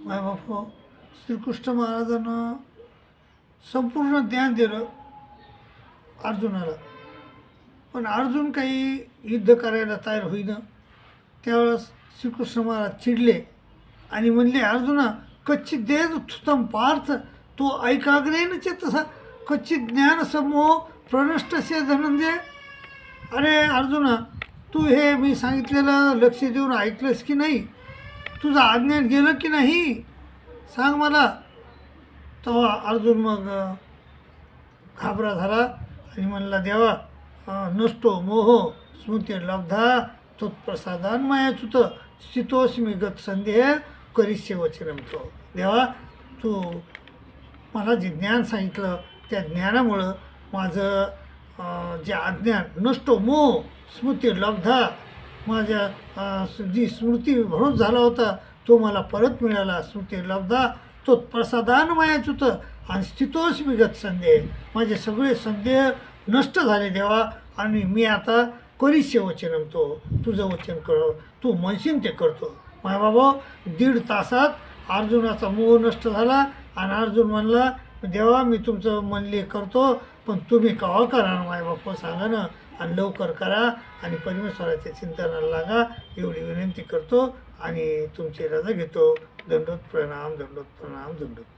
मायबाप श्रीकृष्ण महाराजांना संपूर्ण ज्ञान दिलं अर्जुनाला, पण अर्जुन काही युद्ध करायला तयार होईना. त्यावेळेस श्रीकृष्ण महाराज चिडले आणि म्हणले, अर्जुना कच्चित देह तुतम पार्थ, तो ऐकाग्रेन चेतसा कच्चित ज्ञान समूह प्रणष्टस्य धनंजय. अरे अर्जुना, तू हे मी सांगितलेलं लक्ष देऊन ऐकलंस की नाही? तुझं अज्ञान गेलं की नाही सांग मला. तेव्हा अर्जुन मग घाबरा झाला आणि म्हणला, देवा नष्टो मोह स्मृती लब्धा त्वत्प्रसादान मायाच्युत स्थितोस्मी गत संदेह करिष्ये वचनम तो. देवा, तू मला जे ज्ञान सांगितलं त्या ज्ञानामुळं माझं जे अज्ञान नष्टो मोह स्मृती लब्धा, माझ्या जी स्मृती भ्रंश झाला होता तो मला परत मिळाला. स्मृती लब्धा तो प्रसादान मायाच्युत आणि स्थितोस्मी गत संदेह, माझे सगळे संदेह नष्ट झाले देवा. आणि मी आता करिष्ये वचनम तो, तुझं वचन कर, तू म्हणशील ते करतो. माय बाबा 1.5 तासात अर्जुनाचा मोह नष्ट झाला आणि अर्जुन म्हणला, देवा मी तुमचं म्हणले करतो, पण तुम्ही केव्हा करा माय बापा सांगा ना, आणि लवकर करा आणि परमेश्वराच्या चिंतनाला लागा एवढी विनंती करतो आणि तुमची रजा घेतो. दंडोत प्रणाम, दंडोत प्रणाम, दंडोत.